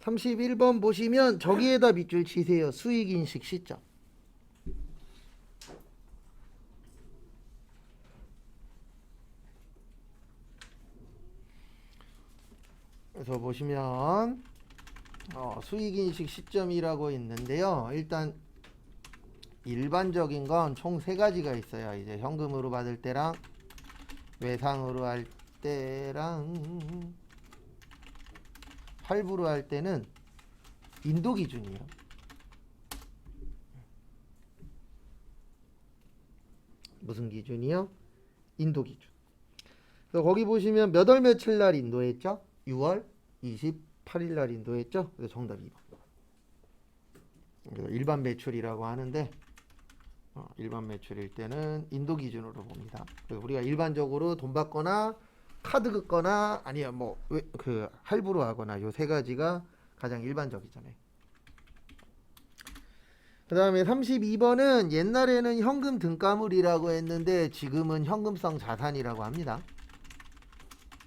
31번 보시면 저기에다 밑줄 치세요. 수익인식 시점. 그래서 보시면 수익인식 시점이라고 있는데요. 일단 일반적인 건 총 세 가지가 있어요. 이제 현금으로 받을 때랑 외상으로 할 때랑 할부로 할 때는 인도 기준이에요. 무슨 기준이요? 인도 기준. 그래서 거기 보시면 몇 월 며칠 날 인도했죠? 6월 28일 날 인도했죠? 그래서 정답 2번. 그래서 일반 매출이라고 하는데 일반 매출일 때는 인도 기준으로 봅니다. 그래서 우리가 일반적으로 돈 받거나 카드 긋거나 아니면 뭐 그 할부로 하거나 요 세 가지가 가장 일반적이잖아요. 그 다음에 32번은 옛날에는 현금 등가물이라고 했는데 지금은 현금성 자산이라고 합니다.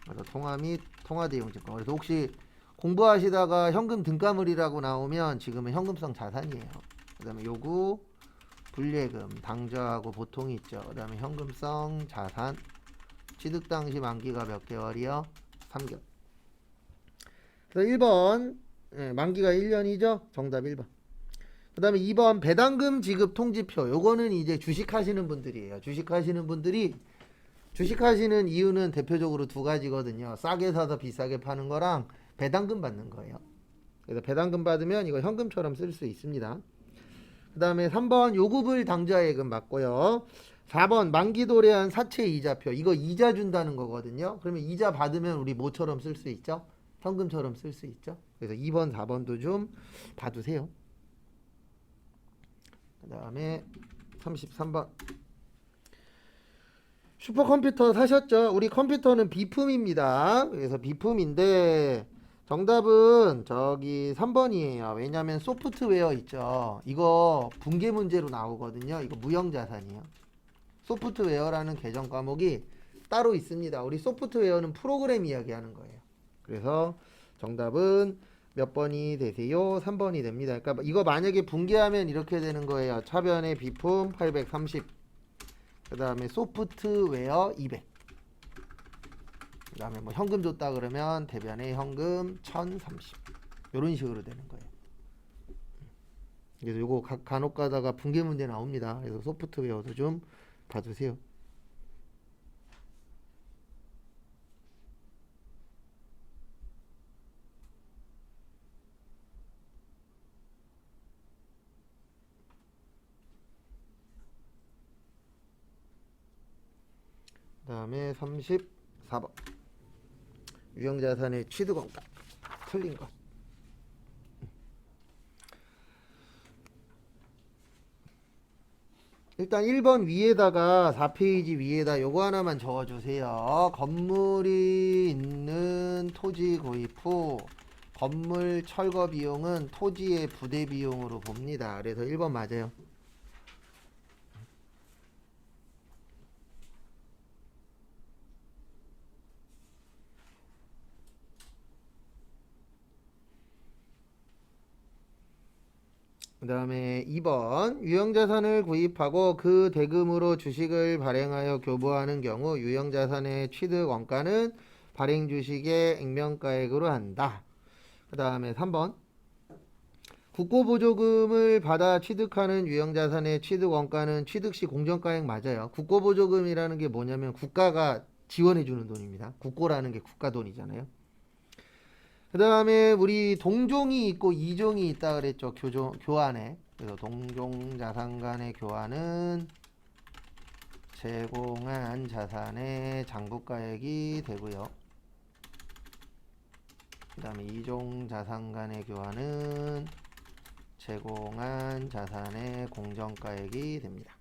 그래서 통화 및 통화 대용 증권. 그래서 혹시 공부하시다가 현금 등가물이라고 나오면 지금은 현금성 자산이에요. 그 다음에 요구 불예금, 당좌하고 보통이 있죠. 그 다음에 현금성 자산, 취득 당시 만기가 몇 개월이요? 3개월. 그래서 1번 만기가 1년이죠. 정답 1번. 그 다음에 2번 배당금 지급 통지표. 요거는 이제 주식하시는 분들이에요. 주식하시는 분들이 주식하시는 이유는 대표적으로 두 가지거든요. 싸게 사서 비싸게 파는 거랑 배당금 받는 거예요. 그래서 배당금 받으면 이거 현금처럼 쓸 수 있습니다. 그 다음에 3번 요구불 당좌예금 맞고요. 4번 만기 도래한 사채 이자표. 이거 이자 준다는 거거든요. 그러면 이자 받으면 우리 뭐처럼 쓸 수 있죠? 현금처럼 쓸 수 있죠. 그래서 2번 4번도 좀 봐두세요. 그 다음에 33번 슈퍼컴퓨터 사셨죠? 우리 컴퓨터는 비품입니다. 그래서 비품인데 정답은 저기 3번이에요. 왜냐하면 소프트웨어 있죠. 이거 분계 문제로 나오거든요. 이거 무형자산이에요. 소프트웨어라는 계정 과목이 따로 있습니다. 우리 소프트웨어는 프로그램 이야기하는 거예요. 그래서 정답은 몇 번이 되세요? 3번이 됩니다. 그러니까 이거 만약에 분계하면 이렇게 되는 거예요. 차변의 비품 830, 그 다음에 소프트웨어 200, 그 다음에 뭐 현금 줬다 그러면 대변에 현금 1030, 이런 식으로 되는 거예요. 그래서 요거 간혹 가다가 분계 문제 나옵니다. 그래서 소프트웨어도 좀 봐주세요. 그 다음에 34번 유형자산의 취득원가 틀린 것. 일단 1번 위에다가 4페이지 위에다 요거 하나만 적어주세요. 건물이 있는 토지 구입 후 건물 철거 비용은 토지의 부대 비용으로 봅니다. 그래서 1번 맞아요. 그 다음에 2번 유형자산을 구입하고 그 대금으로 주식을 발행하여 교부하는 경우 유형자산의 취득 원가는 발행 주식의 액면가액으로 한다. 그 다음에 3번 국고보조금을 받아 취득하는 유형자산의 취득 원가는 취득시 공정가액 맞아요. 국고보조금이라는 게 뭐냐면 국가가 지원해주는 돈입니다. 국고라는 게 국가 돈이잖아요. 그 다음에 우리 동종이 있고 이종이 있다 그랬죠. 교환에. 그래서 동종 자산 간의 교환은 제공한 자산의 장부가액이 되고요. 그 다음에 이종 자산 간의 교환은 제공한 자산의 공정가액이 됩니다.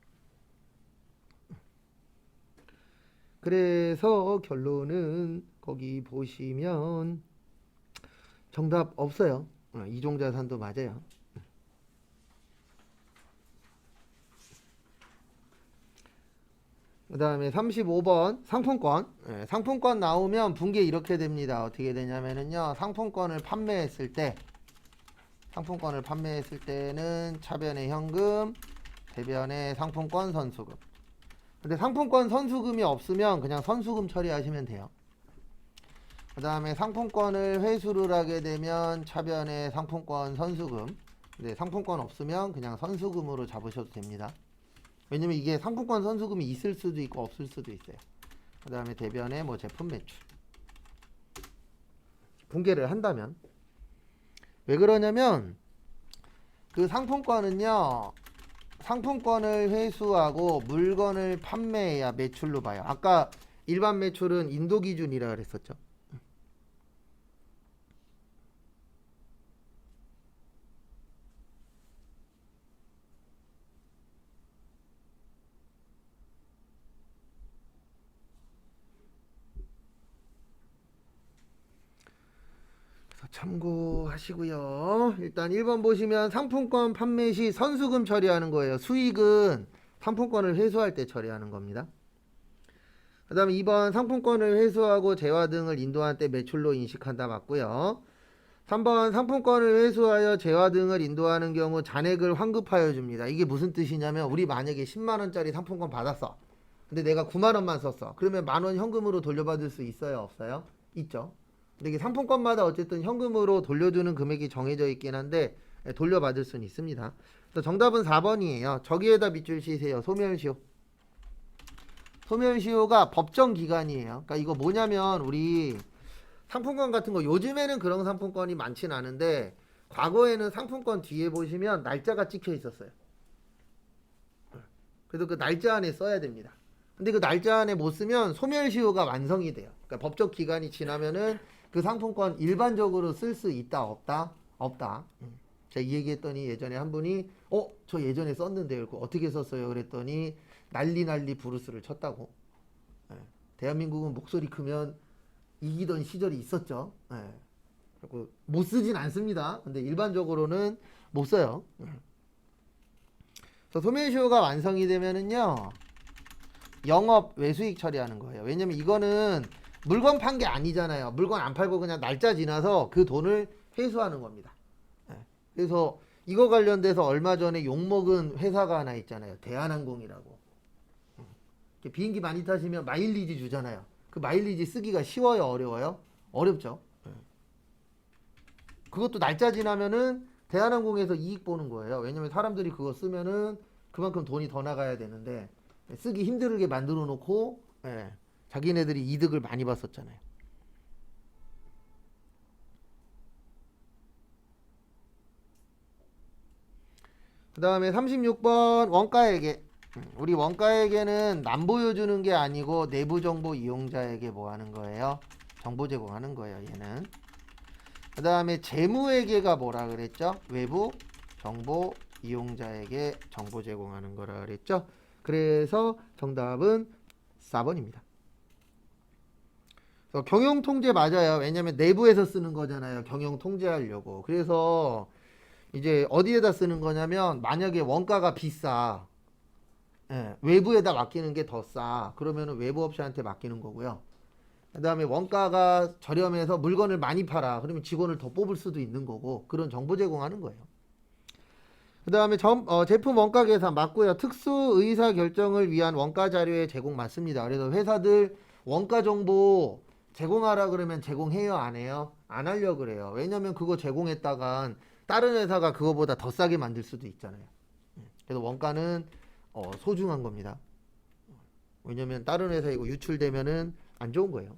그래서 결론은 거기 보시면 정답 없어요. 이종자산도 맞아요. 그 다음에 35번 상품권. 상품권 나오면 분계 이렇게 됩니다. 어떻게 되냐면요 상품권을 판매했을 때 상품권을 판매했을 때는 차변의 현금, 대변의 상품권 선수금. 근데 상품권 선수금이 없으면 그냥 선수금 처리하시면 돼요. 그 다음에 상품권을 회수를 하게 되면 차변의 상품권 선수금. 근데 상품권 없으면 그냥 선수금으로 잡으셔도 됩니다. 왜냐면 이게 상품권 선수금이 있을 수도 있고 없을 수도 있어요. 그 다음에 대변의 뭐 제품 매출. 분개를 한다면. 왜 그러냐면 그 상품권은요, 상품권을 회수하고 물건을 판매해야 매출로 봐요. 아까 일반 매출은 인도 기준이라 그랬었죠. 참고하시고요. 일단 1번 보시면 상품권 판매 시 선수금 처리하는 거예요. 수익은 상품권을 회수할 때 처리하는 겁니다. 그 다음에 2번 상품권을 회수하고 재화 등을 인도할 때 매출로 인식한다 맞고요. 3번 상품권을 회수하여 재화 등을 인도하는 경우 잔액을 환급하여 줍니다. 이게 무슨 뜻이냐면 우리 만약에 10만원짜리 상품권 받았어. 근데 내가 9만원만 썼어. 그러면 만원 현금으로 돌려받을 수 있어요? 없어요? 있죠. 근데 이게 상품권마다 어쨌든 현금으로 돌려주는 금액이 정해져 있긴 한데 돌려받을 수는 있습니다. 그래서 정답은 4번이에요. 저기에다 밑줄 치세요. 소멸시효. 소멸시효가 법정 기간이에요. 그러니까 이거 뭐냐면 우리 상품권 같은 거 요즘에는 그런 상품권이 많진 않은데 과거에는 상품권 뒤에 보시면 날짜가 찍혀 있었어요. 그래서 그 날짜 안에 써야 됩니다. 근데 그 날짜 안에 못 쓰면 소멸시효가 완성이 돼요. 그러니까 법적 기간이 지나면은 그 상품권 일반적으로 쓸 수 있다 없다? 없다. 제가 이 얘기했더니 예전에 한 분이 저 예전에 썼는데요. 어떻게 썼어요? 그랬더니 난리 부르스를 쳤다고. 대한민국은 목소리 크면 이기던 시절이 있었죠. 그리고 못 쓰진 않습니다. 근데 일반적으로는 못 써요. 그래서 소멸시효가 완성이 되면은요, 영업 외수익 처리하는 거예요. 왜냐면 이거는 물건 판 게 아니잖아요. 물건 안 팔고 그냥 날짜 지나서 그 돈을 회수하는 겁니다. 그래서 이거 관련돼서 얼마 전에 욕먹은 회사가 하나 있잖아요. 대한항공이라고. 비행기 많이 타시면 마일리지 주잖아요. 그 마일리지 쓰기가 쉬워요? 어려워요? 어렵죠. 그것도 날짜 지나면은 대한항공에서 이익 보는 거예요. 왜냐면 사람들이 그거 쓰면은 그만큼 돈이 더 나가야 되는데 쓰기 힘들게 만들어 놓고 자기네들이 이득을 많이 봤었잖아요. 그 다음에 36번 원가에게. 우리 원가에게는 남 보여주는 게 아니고 내부 정보 이용자에게 뭐 하는 거예요? 정보 제공하는 거예요. 얘는. 그 다음에 재무에게가 뭐라 그랬죠? 외부 정보 이용자에게 정보 제공하는 거라 그랬죠? 그래서 정답은 4번입니다. 경영 통제 맞아요. 왜냐면 내부에서 쓰는 거잖아요. 경영 통제하려고. 그래서 이제 어디에다 쓰는 거냐면 만약에 원가가 비싸. 외부에다 맡기는 게 더 싸. 그러면은 외부 업체한테 맡기는 거고요. 그 다음에 원가가 저렴해서 물건을 많이 팔아. 그러면 직원을 더 뽑을 수도 있는 거고. 그런 정보 제공하는 거예요. 그 다음에 제품 원가 계산 맞고요. 특수 의사 결정을 위한 원가 자료의 제공 맞습니다. 그래서 회사들 원가 정보 제공하라 그러면 제공해요? 안 해요? 안 하려고 그래요. 왜냐면 그거 제공했다간 다른 회사가 그거보다 더 싸게 만들 수도 있잖아요. 그래서 원가는 소중한 겁니다. 왜냐면 다른 회사에 이거 유출되면은 안 좋은 거예요.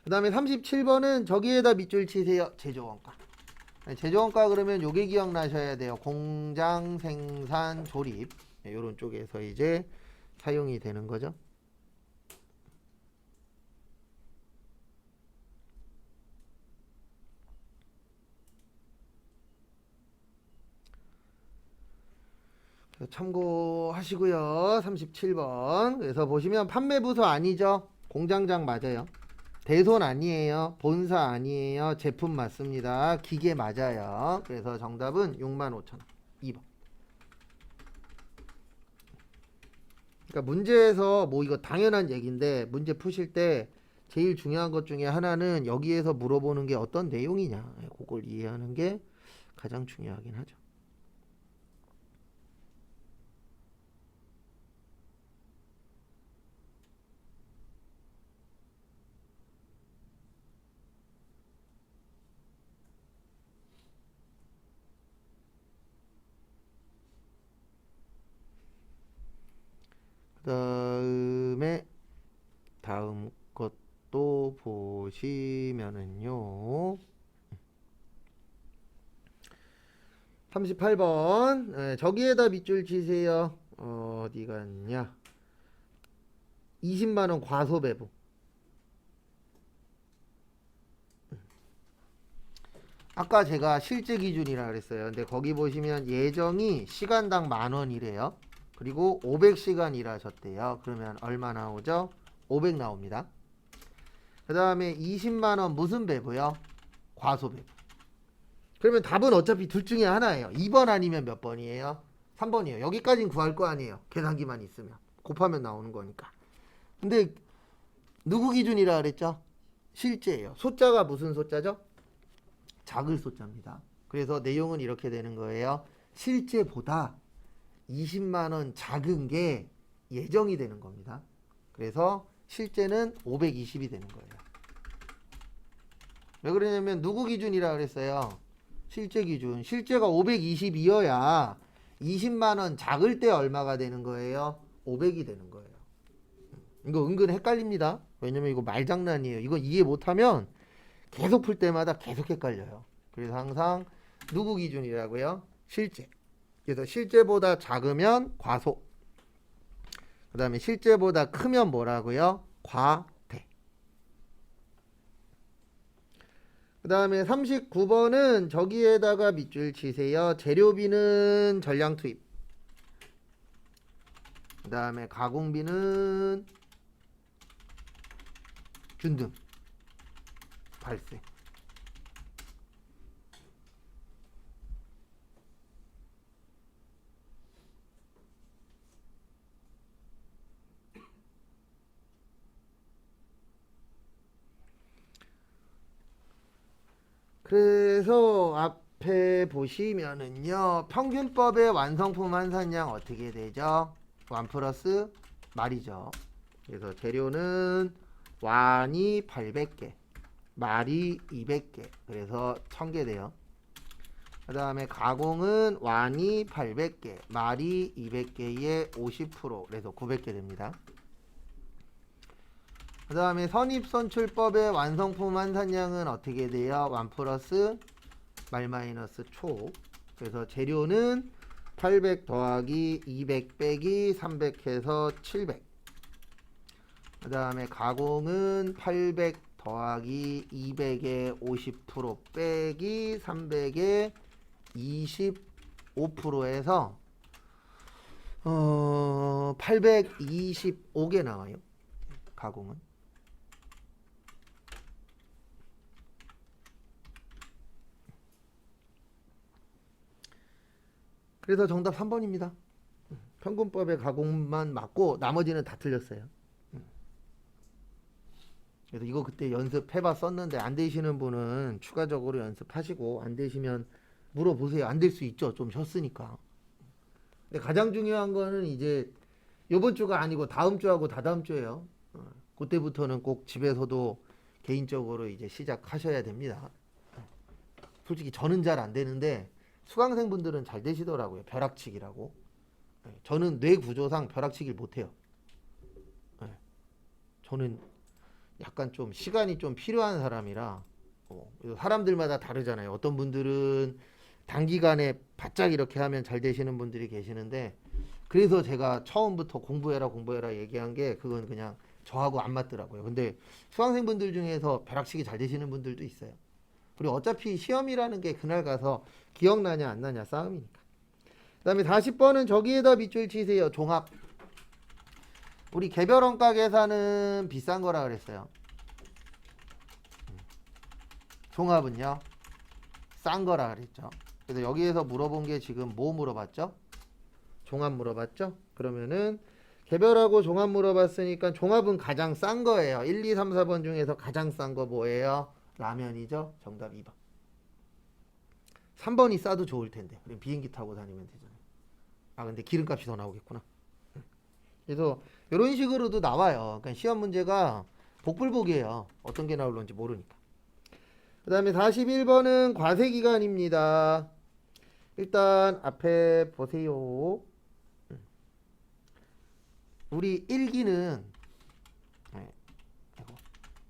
그 다음에 37번은 저기에다 밑줄 치세요. 제조원가. 제조원가 그러면 요게 기억나셔야 돼요. 공장, 생산, 조립 요런 쪽에서 이제 사용이 되는 거죠. 참고하시고요. 37번. 그래서 보시면 판매부서 아니죠. 공장장 맞아요. 대손 아니에요. 본사 아니에요. 제품 맞습니다. 기계 맞아요. 그래서 정답은 65,000원. 2번. 그러니까 문제에서 뭐 이거 당연한 얘기인데 문제 푸실 때 제일 중요한 것 중에 하나는 여기에서 물어보는 게 어떤 내용이냐. 그걸 이해하는 게 가장 중요하긴 하죠. 그다음에 다음 것도 보시면은요. 38번 저기에다 밑줄 치세요. 어디 갔냐? 20만원 과소배부. 아까 제가 실제 기준이라 그랬어요. 근데 거기 보시면 예정이 시간당 10,000원이래요. 그리고 500시간 일하셨대요. 그러면 얼마 나오죠? 500 나옵니다. 그 다음에 20만원 무슨 배부요? 과소배부. 그러면 답은 어차피 둘 중에 하나예요. 2번 아니면 몇 번이에요? 3번이에요. 여기까지는 구할 거 아니에요. 계산기만 있으면. 곱하면 나오는 거니까. 근데 누구 기준이라 그랬죠? 실제예요. 숫자가 무슨 숫자죠? 작을 숫자입니다. 그래서 내용은 이렇게 되는 거예요. 실제보다 20만원 작은 게 예정이 되는 겁니다. 그래서 실제는 520이 되는 거예요. 왜 그러냐면 누구 기준이라 그랬어요? 실제 기준. 실제가 520이어야 20만원 작을 때 얼마가 되는 거예요? 500이 되는 거예요. 이거 은근 헷갈립니다. 왜냐면 이거 말장난이에요. 이거 이해 못하면 계속 풀 때마다 계속 헷갈려요. 그래서 항상 누구 기준이라고요? 실제. 그래서 실제보다 작으면 과소. 그 다음에 실제보다 크면 뭐라고요? 과대. 그 다음에 39번은 저기에다가 밑줄 치세요. 재료비는 전량 투입. 그 다음에 가공비는 균등 발생. 그래서 앞에 보시면은요, 평균법의 완성품 환산량 어떻게 되죠? 1 플러스 말이죠. 그래서 재료는 완이 800개, 말이 200개, 그래서 1000개 돼요. 그 다음에 가공은 완이 800개, 말이 200개에 50%, 그래서 900개 됩니다. 그 다음에 선입선출법의 완성품 환산량은 어떻게 돼요? 1 플러스 말 마이너스 초. 그래서 재료는 800 더하기 200 빼기 300 해서 700. 그 다음에 가공은 800 더하기 200의 50% 빼기 300의 25% 해서 825개 나와요. 가공은. 그래서 정답 3번입니다. 평균법의 가공만 맞고 나머지는 다 틀렸어요. 그래서 이거 그때 연습해봐 썼는데 안 되시는 분은 추가적으로 연습하시고, 안 되시면 물어보세요. 안 될 수 있죠. 좀 쉬었으니까. 근데 가장 중요한 거는 이제 요번 주가 아니고 다음 주하고 다다음 주예요. 그때부터는 꼭 집에서도 개인적으로 이제 시작하셔야 됩니다. 솔직히 저는 잘 안 되는데 수강생분들은 잘 되시더라고요. 벼락치기라고. 저는 뇌 구조상 벼락치기를 못해요. 저는 약간 좀 시간이 좀 필요한 사람이라, 사람들마다 다르잖아요. 어떤 분들은 단기간에 바짝 이렇게 하면 잘 되시는 분들이 계시는데, 그래서 제가 처음부터 공부해라 얘기한 게 그건 그냥 저하고 안 맞더라고요. 근데 수강생분들 중에서 벼락치기 잘 되시는 분들도 있어요. 그리고 어차피 시험이라는 게 그날 가서 기억나냐 안 나냐 싸움이니까. 그 다음에 40번은 저기에다 밑줄 치세요. 종합. 우리 개별 원가 계산은 비싼 거라 그랬어요. 종합은요 싼 거라 그랬죠. 그래서 여기에서 물어본 게 지금 뭐 물어봤죠? 종합 물어봤죠? 그러면은 개별하고 종합 물어봤으니까 종합은 가장 싼 거예요. 1, 2, 3, 4번 중에서 가장 싼 거 뭐예요? 라면이죠. 정답 2번. 3번이 싸도 좋을 텐데. 그럼 비행기 타고 다니면 되잖아요. 아, 근데 기름값이 더 나오겠구나. 그래서 이런 식으로도 나와요. 그러니까 시험 문제가 복불복이에요. 어떤 게 나올런지 모르니까. 그 다음에 41번은 과세기간입니다. 일단 앞에 보세요. 우리 1기는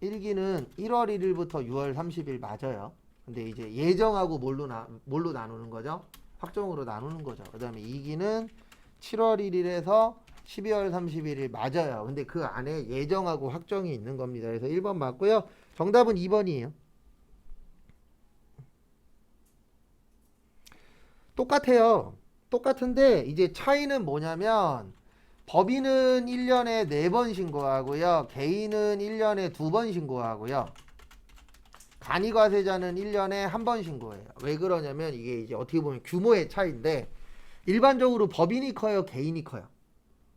1월 1일부터 6월 30일 맞아요. 근데 이제 예정하고 뭘로 나누는 거죠? 확정으로 나누는 거죠. 그 다음에 2기는 7월 1일에서 12월 31일 맞아요. 근데 그 안에 예정하고 확정이 있는 겁니다. 그래서 1번 맞고요. 정답은 2번이에요. 똑같아요. 똑같은데 이제 차이는 뭐냐면 법인은 1년에 4번 신고하고요. 개인은 1년에 2번 신고하고요. 간이과세자는 1년에 1번 신고해요. 왜 그러냐면 이게 이제 어떻게 보면 규모의 차이인데 일반적으로 법인이 커요, 개인이 커요?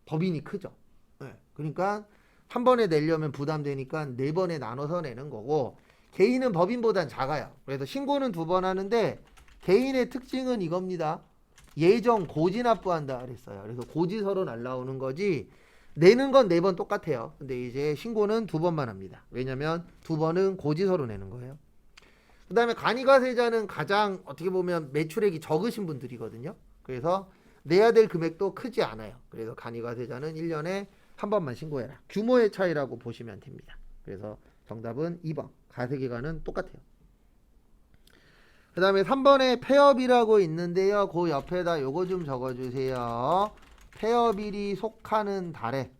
법인이 크죠. 네. 그러니까 한 번에 내려면 부담되니까 4번에 나눠서 내는 거고 개인은 법인보단 작아요. 그래서 신고는 2번 하는데 개인의 특징은 이겁니다. 예정 고지 납부한다 그랬어요. 그래서 고지서로 날라오는 거지 내는 건 4번 똑같아요. 근데 이제 신고는 2번만 합니다. 왜냐면 2번은 고지서로 내는 거예요. 그 다음에 간이과세자는 가장 어떻게 보면 매출액이 적으신 분들이거든요. 그래서 내야 될 금액도 크지 않아요. 그래서 간이과세자는 1년에 한 번만 신고해라. 규모의 차이라고 보시면 됩니다. 그래서 정답은 2번. 과세기간은 똑같아요. 그 다음에 3번에 폐업이라고 있는데요. 그 옆에다 요거 좀 적어주세요. 폐업일이 속하는 달에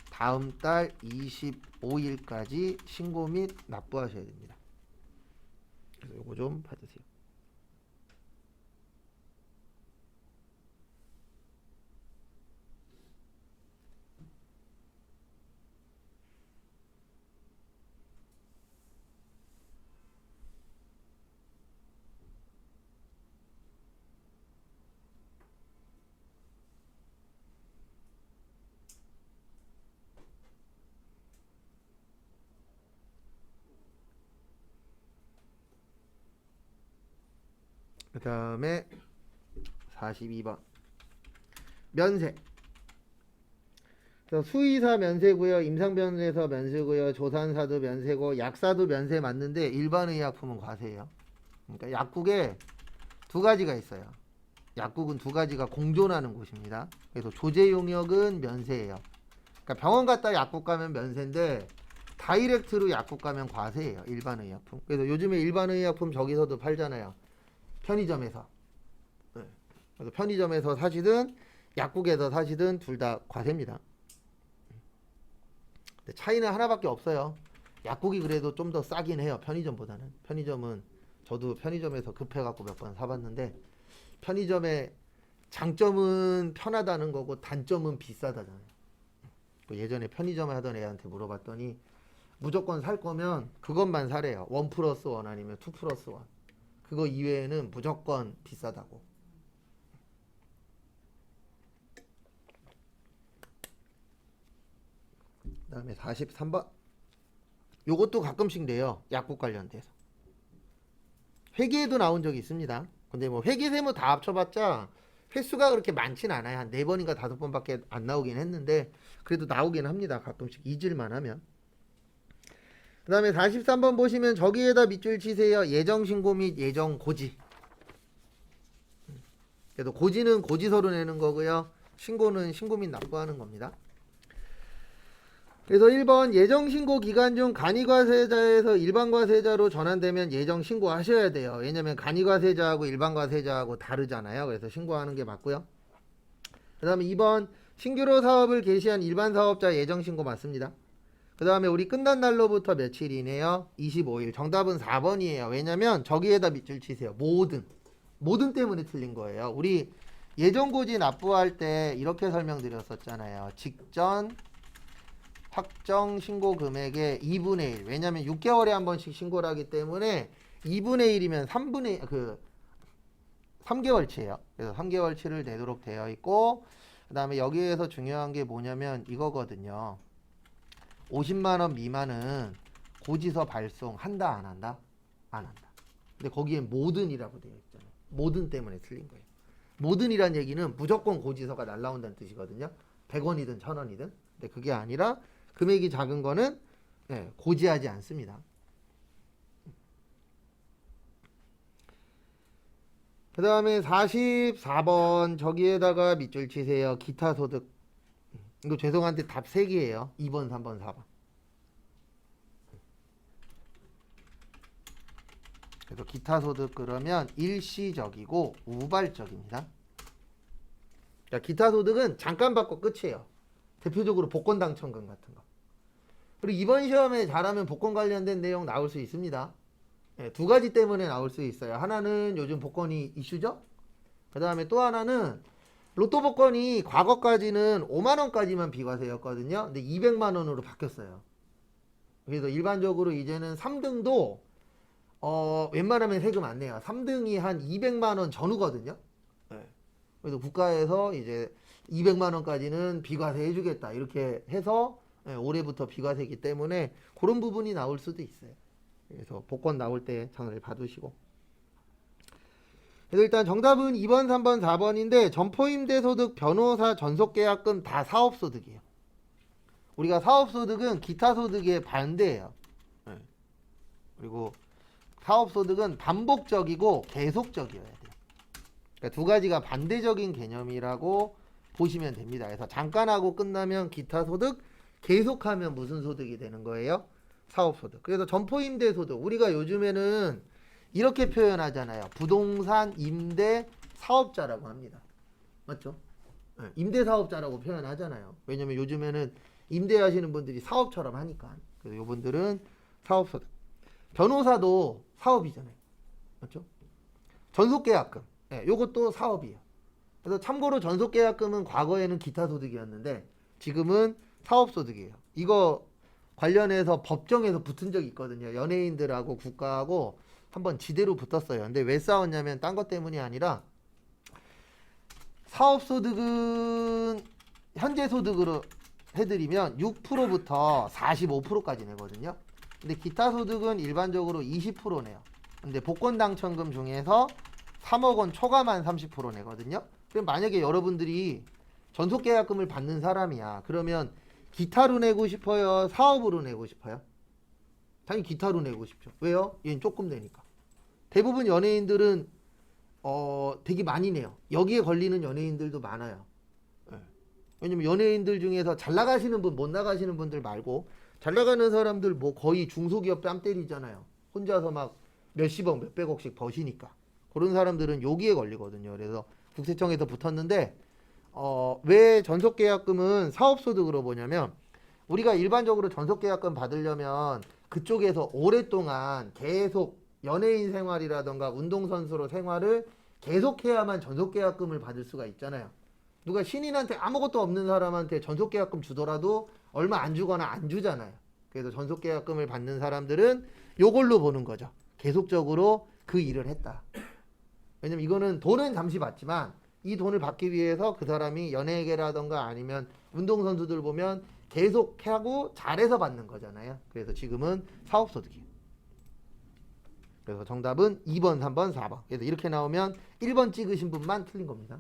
다음 달 25일까지 신고 및 납부하셔야 됩니다. 그래서 요거 좀 봐주세요. 그 다음에 42번 면세. 그래서 수의사 면세고요, 임상병원에서 면세고요, 조산사도 면세고, 약사도 면세 맞는데 일반의약품은 과세예요. 그러니까 약국에 2가지가 있어요. 약국은 2가지가 공존하는 곳입니다. 그래서 조제 용역은 면세예요. 그러니까 병원 갔다 약국 가면 면세인데 다이렉트로 약국 가면 과세예요. 일반의약품. 그래서 요즘에 일반의약품 저기서도 팔잖아요. 편의점에서. 네. 그래서 편의점에서 사시든 약국에서 사시든 둘 다 과세입니다. 근데 차이는 하나밖에 없어요. 약국이 그래도 좀 더 싸긴 해요. 편의점보다는. 편의점은 저도 편의점에서 급해갖고 몇 번 사봤는데 편의점의 장점은 편하다는 거고 단점은 비싸다잖아요. 예전에 편의점 하던 애한테 물어봤더니 무조건 살 거면 그것만 사래요. 1+1 아니면 2+1. 그거 이외에는 무조건 비싸다고. 그 다음에 43번. 요것도 가끔씩 내요. 약국 관련돼서. 회계에도 나온 적이 있습니다. 근데 뭐 회계세무 다 합쳐봤자 횟수가 그렇게 많진 않아요. 한 4번인가 5번밖에 안 나오긴 했는데 그래도 나오긴 합니다. 가끔씩 잊을만 하면. 그 다음에 43번 보시면 저기에다 밑줄 치세요. 예정신고 및 예정고지. 그래도 고지는 고지서로 내는 거고요. 신고는 신고 및 납부하는 겁니다. 그래서 1번 예정신고 기간 중 간이과세자에서 일반과세자로 전환되면 예정신고 하셔야 돼요. 왜냐면 간이과세자하고 일반과세자하고 다르잖아요. 그래서 신고하는 게 맞고요. 그 다음에 2번 신규로 사업을 개시한 일반사업자 예정신고 맞습니다. 그 다음에 우리 끝난 날로부터 며칠이네요? 25일. 정답은 4번이에요. 왜냐면 저기에다 밑줄 치세요. 모든 때문에 틀린 거예요. 우리 예정고지 납부할 때 이렇게 설명드렸었잖아요. 직전 확정 신고 금액의 2분의 1. 왜냐면 6개월에 한 번씩 신고를 하기 때문에 2분의 1이면 3개월치예요. 그래서 3개월치를 내도록 되어 있고, 그 다음에 여기에서 중요한 게 뭐냐면 이거거든요. 50만원 미만은 고지서 발송한다 안 한다? 안 한다. 근데 거기에 모든이라고 되어 있잖아요. 모든 때문에 틀린 거예요. 모든이란 얘기는 무조건 고지서가 날라온다는 뜻이거든요. 100원이든 1000원이든. 근데 그게 아니라 금액이 작은 거는 고지하지 않습니다. 그 다음에 44번 저기에다가 밑줄 치세요. 기타 소득. 이거 죄송한데 답 3개예요. 2번, 3번, 4번. 그래서 기타 소득 그러면 일시적이고 우발적입니다. 그러니까 기타 소득은 잠깐 받고 끝이에요. 대표적으로 복권 당첨금 같은 거. 그리고 이번 시험에 잘하면 복권 관련된 내용 나올 수 있습니다. 두 가지 때문에 나올 수 있어요. 하나는 요즘 복권이 이슈죠. 그 다음에 또 하나는 로또 복권이 과거까지는 5만원까지만 비과세였거든요. 근데 200만원으로 바뀌었어요. 그래서 일반적으로 이제는 3등도 웬만하면 세금 안 내요. 3등이 한 200만원 전후거든요. 그래서 국가에서 이제 200만원까지는 비과세 해주겠다 이렇게 해서 올해부터 비과세이기 때문에 그런 부분이 나올 수도 있어요. 그래서 복권 나올 때 잘 봐두시고. 그래서 일단 정답은 2번, 3번, 4번인데 점포임대소득, 변호사, 전속계약금 다 사업소득이에요. 우리가 사업소득은 기타소득의 반대예요. 그리고 사업소득은 반복적이고 계속적이어야 돼요. 그러니까 두 가지가 반대적인 개념이라고 보시면 됩니다. 그래서 잠깐 하고 끝나면 기타소득, 계속하면 무슨 소득이 되는 거예요? 사업소득. 그래서 점포임대소득. 우리가 요즘에는 이렇게 표현하잖아요. 부동산 임대 사업자라고 합니다. 맞죠? 임대사업자라고 표현하잖아요. 왜냐면 요즘에는 임대하시는 분들이 사업처럼 하니까. 그래서 이분들은 사업소득. 변호사도 사업이잖아요. 맞죠? 전속계약금. 요것도 사업이에요. 그래서 참고로 전속계약금은 과거에는 기타소득이었는데 지금은 사업소득이에요. 이거 관련해서 법정에서 붙은 적이 있거든요. 연예인들하고 국가하고 한번 지대로 붙었어요. 근데 왜 싸웠냐면 딴 것 때문이 아니라 사업소득은 현재 소득으로 해드리면 6%부터 45%까지 내거든요. 근데 기타 소득은 일반적으로 20% 내요. 근데 복권 당첨금 중에서 3억 원 초과만 30% 내거든요. 그럼 만약에 여러분들이 전속계약금을 받는 사람이야. 그러면 기타로 내고 싶어요? 사업으로 내고 싶어요? 당연히 기타로 내고 싶죠. 왜요? 얘는 조금 내니까. 대부분 연예인들은 되게 많이 내요. 여기에 걸리는 연예인들도 많아요. 왜냐면 연예인들 중에서 잘 나가시는 분, 못 나가시는 분들 말고 잘 나가는 사람들 뭐 거의 중소기업 뺨 때리잖아요. 혼자서 막 몇십억, 몇백억씩 버시니까. 그런 사람들은 여기에 걸리거든요. 그래서 국세청에서 붙었는데 왜 전속계약금은 사업소득으로 보냐면 우리가 일반적으로 전속계약금 받으려면 그쪽에서 오랫동안 계속 연예인 생활이라던가 운동선수로 생활을 계속해야만 전속계약금을 받을 수가 있잖아요. 누가 신인한테 아무것도 없는 사람한테 전속계약금 주더라도 얼마 안 주거나 안 주잖아요. 그래서 전속계약금을 받는 사람들은 요걸로 보는 거죠. 계속적으로 그 일을 했다. 왜냐면 이거는 돈은 잠시 받지만 이 돈을 받기 위해서 그 사람이 연예계라던가 아니면 운동선수들 보면 계속 하고 잘해서 받는 거잖아요. 그래서 지금은 사업소득이에요. 그래서 정답은 2번, 3번, 4번. 그래서 이렇게 나오면 1번 찍으신 분만 틀린 겁니다.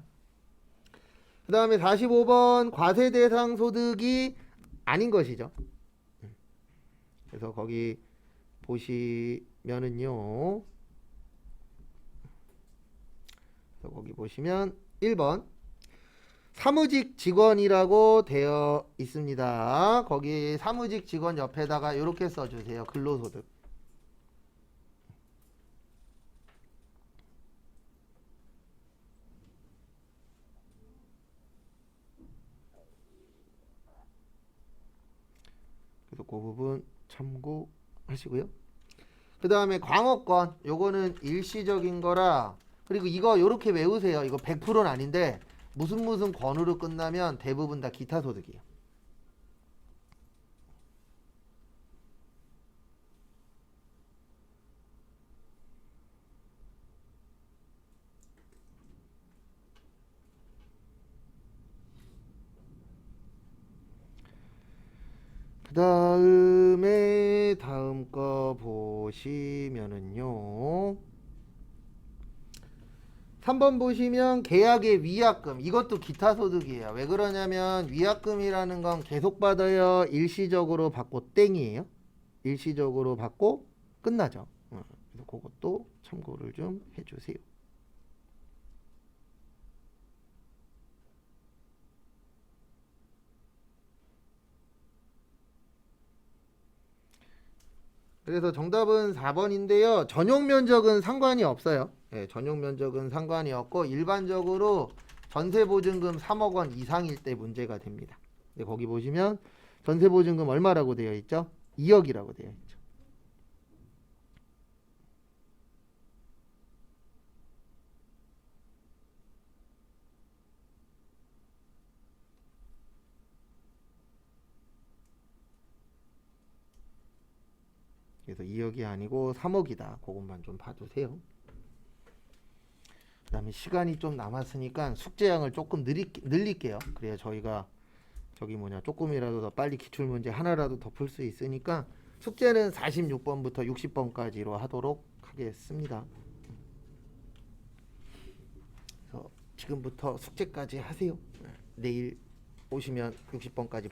그 다음에 45번 과세대상 소득이 아닌 것이죠. 그래서 거기 보시면은요. 그래서 거기 보시면 1번 사무직 직원이라고 되어 있습니다. 거기 사무직 직원 옆에다가 이렇게 써주세요. 근로소득. 그래서 그 부분 참고하시고요. 그 다음에 광어권 요거는 일시적인 거라 그리고 이거 요렇게 외우세요. 이거 100%는 아닌데 무슨 권으로 끝나면 대부분 다 기타 소득이에요. 그 다음에 다음 거 보시면은요. 3번 보시면 계약의 위약금, 이것도 기타 소득이에요. 왜 그러냐면 위약금이라는 건 계속 받아요, 일시적으로 받고 땡이에요. 일시적으로 받고 끝나죠. 그래서 그것도 참고를 좀 해주세요. 그래서 정답은 4번인데요. 전용 면적은 상관이 없어요. 예, 전용 면적은 상관이 없고 일반적으로 전세보증금 3억 원 이상일 때 문제가 됩니다. 근데 거기 보시면 전세보증금 얼마라고 되어 있죠? 2억이라고 되어 있죠. 그래서 2억이 아니고 3억이다. 그것만 좀 봐주세요. 그 다음에 시간이 좀 남았으니까 숙제량을 조금 늘릴게요. 그래야 저희가 조금이라도 더 빨리 기출문제 하나라도 더 풀 수 있으니까 숙제는 46번부터 60번까지로 하도록 하겠습니다. 그래서 지금부터 숙제까지 하세요. 내일 오시면 60번까지